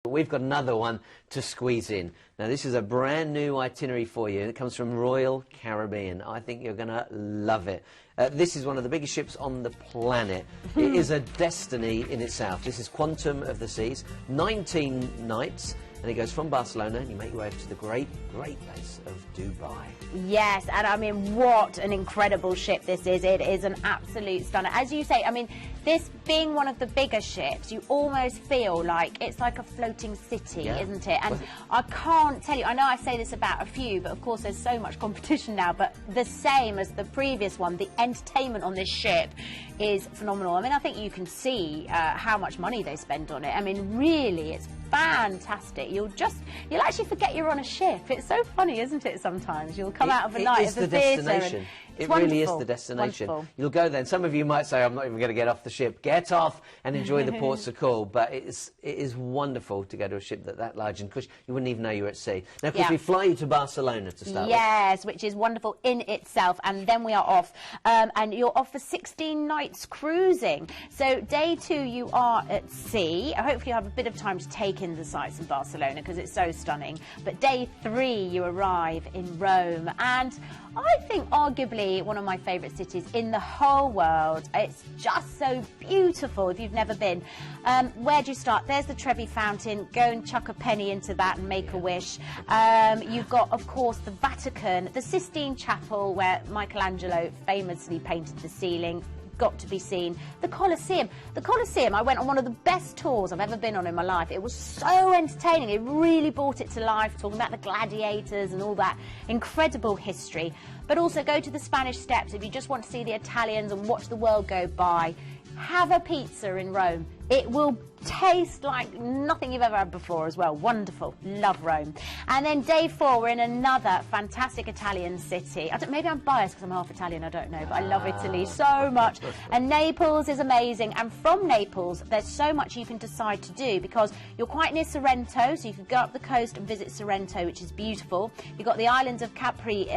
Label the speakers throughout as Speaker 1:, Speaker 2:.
Speaker 1: We've got another one to squeeze in. Now, this is a brand new itinerary for you. It comes from Royal Caribbean. I think you're going to love it. This is one of the biggest ships on the planet. It is a destiny in itself. This is Quantum of the Seas, 19 nights, and it goes from Barcelona, and you make your way to the great place of Dubai.
Speaker 2: Yes, and I mean, what an incredible ship this is. It is an absolute stunner. As you say, I mean, this being one of the bigger ships, you almost feel like it's like a floating city, isn't it? And I can't tell you, I know I say this about a few, but of course there's so much competition now, but the same as the previous one, the entertainment on this ship is phenomenal. I mean, I think you can see how much money they spend on it. I mean, really, it's fantastic. You'll actually forget you're on a ship. It's so funny, isn't it, sometimes? You'll come out of a night of the theatre.
Speaker 1: It really is the destination.
Speaker 2: Wonderful.
Speaker 1: You'll go there, and some of you might say, I'm not even going to get off the ship. Get off and enjoy the ports of call. But it is wonderful to go to a ship that large, and of course, you wouldn't even know you were at sea. Now, of course, we fly you to Barcelona to start with.
Speaker 2: Yes, which is wonderful in itself, and then we are off. And you're off for 16 nights cruising. So day 2, you are at sea. Hopefully, you have a bit of time to take in the sights in Barcelona, because it's so stunning. But day 3, you arrive in Rome, and I think arguably one of my favourite cities in the whole world. It's just so beautiful if you've never been. Where do you start? There's the Trevi Fountain. Go and chuck a penny into that and make a wish. You've got, of course, the Vatican, the Sistine Chapel, where Michelangelo famously painted the ceiling. Got to be seen. The Colosseum. The Colosseum, I went on one of the best tours I've ever been on in my life. It was so entertaining. It really brought it to life, talking about the gladiators and all that incredible history. But also go to the Spanish Steps if you just want to see the Italians and watch the world go by. Have a pizza in Rome. It will taste like nothing you've ever had before as well. Wonderful. Love Rome. And then day 4, we're in another fantastic Italian city. Maybe I'm biased because I'm half Italian, I don't know, but I love Italy so much. And Naples is amazing. And from Naples, there's so much you can decide to do, because you're quite near Sorrento, so you can go up the coast and visit Sorrento, which is beautiful. You've got the islands of Capri,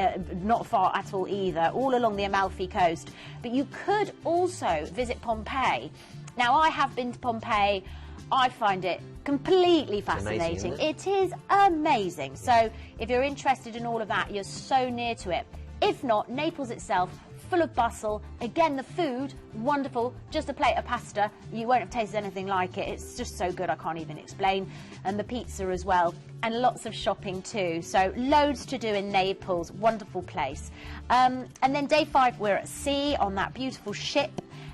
Speaker 2: not far at all either, all along the Amalfi coast. But you could also visit Pompeii. Now, I have been to Pompeii. I find it completely fascinating.
Speaker 1: It
Speaker 2: is amazing. So if you're interested in all of that, you're so near to it. If not, Naples itself, full of bustle. Again, the food, wonderful. Just a plate of pasta. You won't have tasted anything like it. It's just so good, I can't even explain. And the pizza as well. And lots of shopping too. So loads to do in Naples. Wonderful place. And then day 5, we're at sea on that beautiful ship.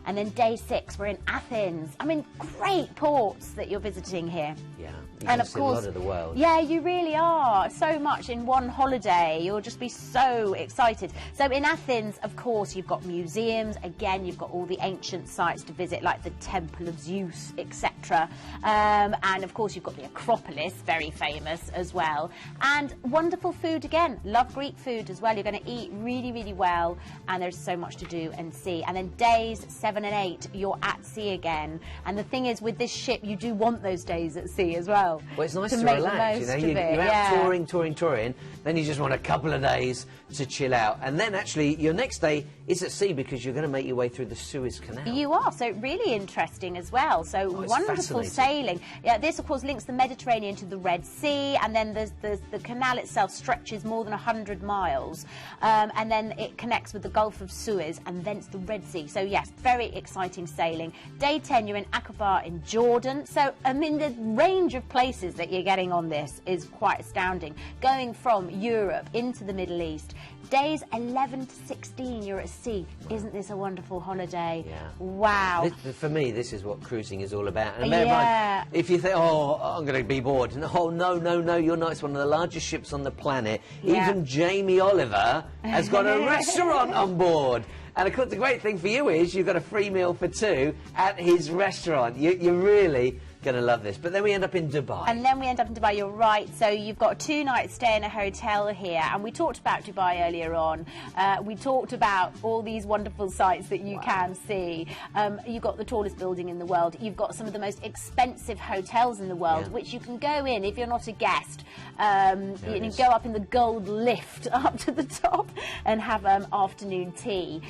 Speaker 2: And then day 6, we're in Athens. I mean, great ports that you're visiting here.
Speaker 1: Yeah, you can see a lot of the world.
Speaker 2: Yeah, you really are. So much in one holiday. You'll just be so excited. So in Athens, of course, you've got museums. Again, you've got all the ancient sites to visit, like the Temple of Zeus, etc. And of course, you've got the Acropolis, very famous as well. And wonderful food again. Love Greek food as well. You're going to eat really, really well. And there's so much to do and see. And then days 7 and 8, you're at sea again. And the thing is, with this ship, you do want those days at sea as well.
Speaker 1: Well, it's nice to relax, you know. You're out touring, then you just want a couple of days to chill out. And then actually, your next day is at sea, because you're going to make your way through the Suez Canal.
Speaker 2: You are, so really interesting as well. So wonderful sailing. Yeah, this, of course, links the Mediterranean to the Red Sea, and then the canal itself stretches more than 100 miles. And then it connects with the Gulf of Suez, and thence the Red Sea. So yes, very exciting sailing. Day 10, you're in Aqaba in Jordan. So, I mean, the range of places that you're getting on this is quite astounding. Going from Europe into the Middle East. Days 11 to 16, you're at sea. Isn't this a wonderful holiday?
Speaker 1: Yeah.
Speaker 2: Wow.
Speaker 1: For me, this is what cruising is all about. And bear in mind, if you think, oh, I'm going to be bored. Oh, no, you're not. It's one of the largest ships on the planet.
Speaker 2: Yeah.
Speaker 1: Even Jamie Oliver has got a restaurant on board. And of course, the great thing for you is you've got a free meal for 2 at his restaurant. You're really going to love this. But then we end up in Dubai.
Speaker 2: And then we end up in Dubai, you're right. So you've got a 2-night stay in a hotel here. And we talked about Dubai earlier on. We talked about all these wonderful sights that you can see. You've got the tallest building in the world. You've got some of the most expensive hotels in the world, which you can go in if you're not a guest. You go up in the gold lift up to the top and have afternoon tea.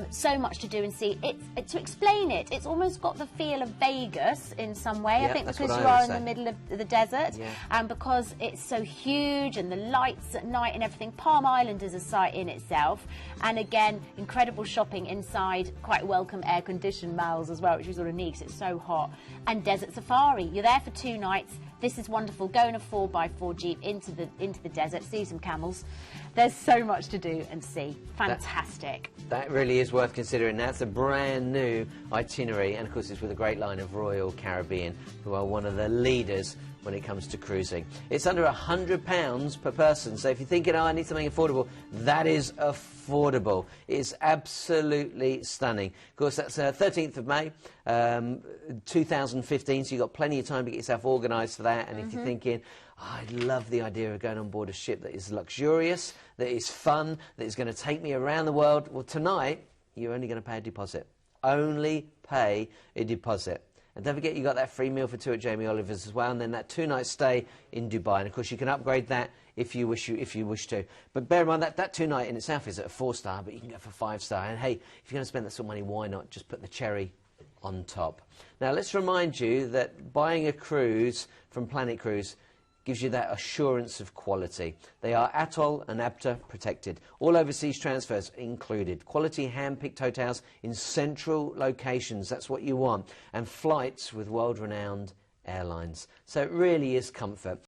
Speaker 2: So much to do and see. To explain it, it's almost got the feel of Vegas in some runway,
Speaker 1: Yeah,
Speaker 2: I think,
Speaker 1: that's
Speaker 2: because
Speaker 1: what
Speaker 2: you
Speaker 1: I
Speaker 2: are
Speaker 1: always
Speaker 2: in the
Speaker 1: say.
Speaker 2: middle of the desert,
Speaker 1: Yeah.
Speaker 2: and because it's so huge and the lights at night and everything. Palm Island is a site in itself, and again, incredible shopping inside, quite welcome air-conditioned malls as well, which is sort of neat because it's so hot. And desert safari, you're there for 2 nights. This is wonderful. Go in a 4x4 Jeep into the desert, see some camels. There's so much to do and see. Fantastic.
Speaker 1: That really is worth considering. That's a brand new itinerary, and of course it's with a great line of Royal Caribbean, who are one of the leaders when it comes to cruising. It's under £100 per person, so if you're thinking, oh, I need something affordable, that is affordable. It's absolutely stunning. Of course, that's 13th of May, 2015, so you've got plenty of time to get yourself organised for that. And if you're thinking, oh, I love the idea of going on board a ship that is luxurious, that is fun, that is going to take me around the world, well, tonight, you're only going to pay a deposit. Only pay a deposit. And don't forget, you got that free meal for 2 at Jamie Oliver's as well, and then that 2-night stay in Dubai. And of course, you can upgrade that if you wish to. But bear in mind that 2-night in itself is at a 4-star, but you can go for 5-star. And hey, if you're going to spend that sort of money, why not just put the cherry on top? Now, let's remind you that buying a cruise from Planet Cruise gives you that assurance of quality. They are ATOL and APTA protected. All overseas transfers included. Quality hand-picked hotels in central locations. That's what you want. And flights with world-renowned airlines. So it really is comfort.